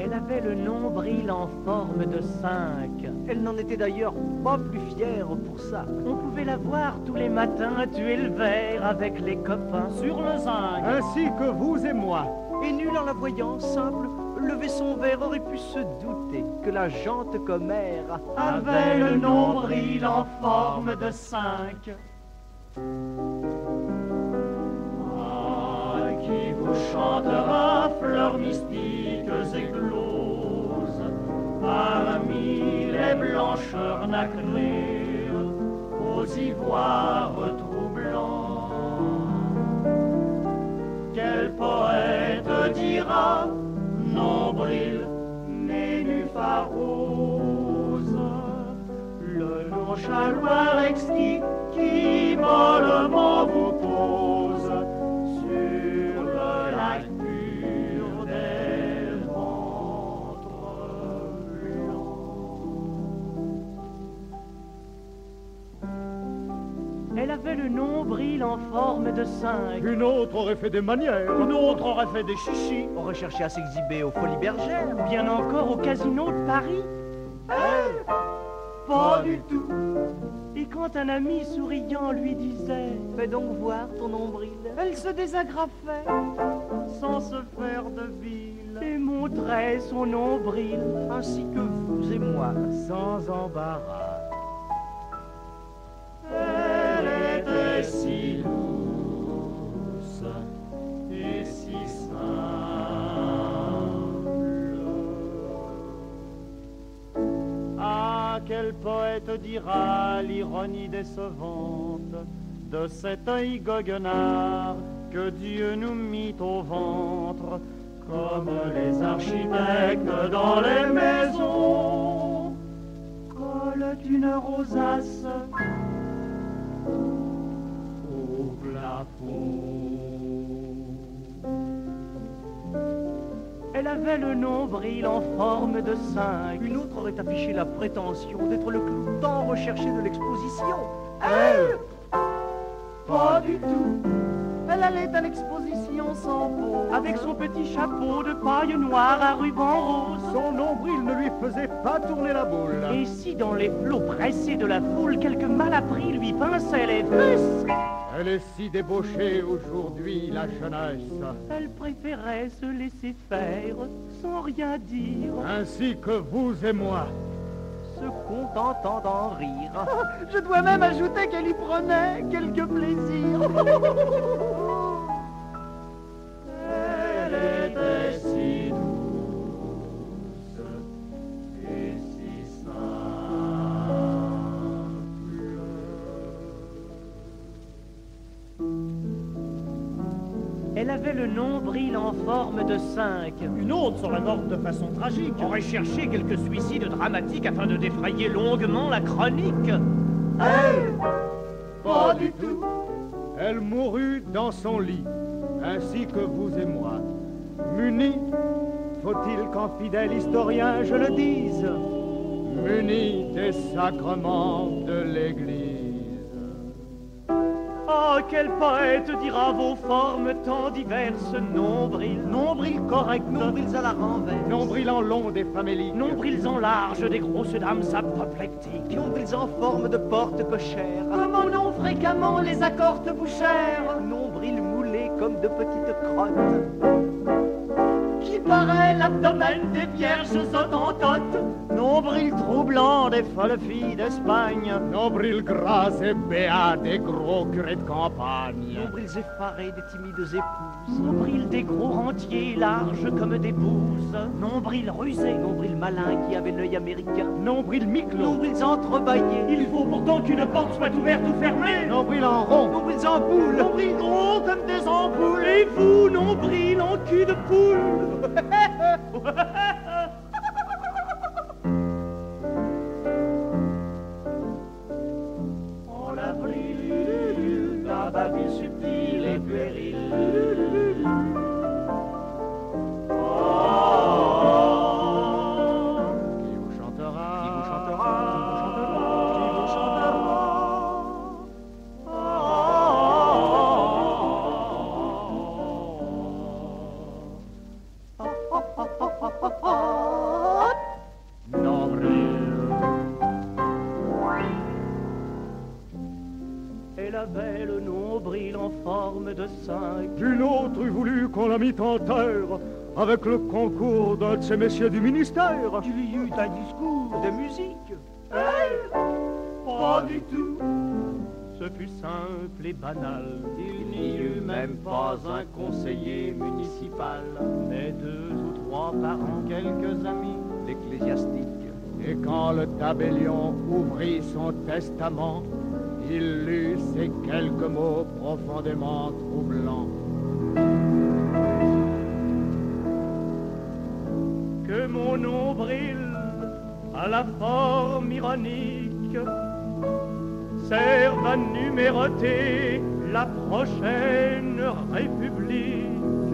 Elle avait le nombril en forme de 5. Elle n'en était d'ailleurs pas plus fière pour ça. On pouvait la voir tous les matins tuer le verre avec les copains sur le zinc. Ainsi que vous et moi. Et nul en la voyant, simple, lever son verre aurait pu se douter que la jante commère avait le nombril en forme de 5. Qui vous chantera fleurs mystiques écloses parmi les blancheurs nacrées aux ivoires troublants. Quel poète dira nombril nénuphar rose, le nonchaloir exquis qui mollement vous pose sur le lac pur des ventres blancs. Elle avait le nombril en forme de 5. Une autre aurait fait des manières. Une autre aurait fait des chichis. aurait cherché à s'exhiber aux Folies Bergères. Ou bien encore au casino de Paris. Elle, pas du tout. Et quand un ami souriant lui disait « Fais donc voir ton nombril », elle se désagrafait sans se faire de bile et montrait son nombril ainsi que vous et moi, sans embarras. Elle était si douce et si simple. Ah, quel poète dira l'ironie décevante de cet œil goguenard que Dieu nous mit au ventre, comme les architectes dans les maisons collent une rosace au plafond. Elle avait le nombril en forme de 5. Une autre aurait affiché la prétention d'être le clou tant recherché de l'exposition. Elle, pas du tout. Elle allait à l'exposition sans pause, avec son petit chapeau de paille noire à ruban rose. Son nombril ne lui faisait pas tourner la boule. Et si dans les flots pressés de la foule, quelque malappris lui pinçait les fesses, Elle est si débauchée aujourd'hui, la jeunesse. elle préférait se laisser faire sans rien dire, Ainsi que vous et moi. Se contentant d'en rire. Je dois même ajouter qu'elle y prenait quelque plaisir. Elle était si douce et si simple. Elle avait le nombril en forme de 5. Une autre serait morte de façon tragique. Aurait cherché quelques suicides dramatiques afin de défrayer longuement la chronique. Elle, pas du tout. Elle mourut dans son lit, ainsi que vous et moi. Munie, faut-il qu'en fidèle historien je le dise, munie des sacrements de l'Église. Oh, quel poète dira vos formes tant diverses, nombril, nombril correct, Nombrils à la renverse. Nombril en long des faméliques. nombrils en large des grosses dames apoplectiques. Nombrils en forme de porte cochère. Comme on nom fréquemment les accords bouchères, Nombrils moulés comme de petites crottes. qui paraît l'abdomen des vierges hottentotes, nombril troublant des folles filles d'Espagne, Nombril gras et béat des gros curés de campagne. Nombrils effarés des timides épouses. nombril des gros rentiers larges comme des bouses, nombril rusé, Nombrils malins qui avaient l'œil américain. Nombril mi-clos. Nombrils entrebâillés. il faut pourtant qu'une porte soit ouverte ou fermée, Nombril en rond. Nombrils en boule. nombril gros comme des ampoules, et vous, nombril en cul de poule. En l'avril, la babille subtile et puérile. Oh, Qui vous chantera? Qui vous chantera? qui vous chantera? Oh, forme de 5. Une autre eût voulu qu'on la mît en terre, avec le concours d'un de ces messieurs du ministère. Il y eut un discours de musique. Pas du tout. Ce fut simple et banal. Il n'y eut même pas un conseiller municipal, Mais 2 ou 3 parents, quelques amis. l'ecclésiastique. Et quand le tabellion ouvrit son testament, il lut ces quelques mots profondément troublants. Que mon nombril à la forme ironique serve à numéroter la prochaine république.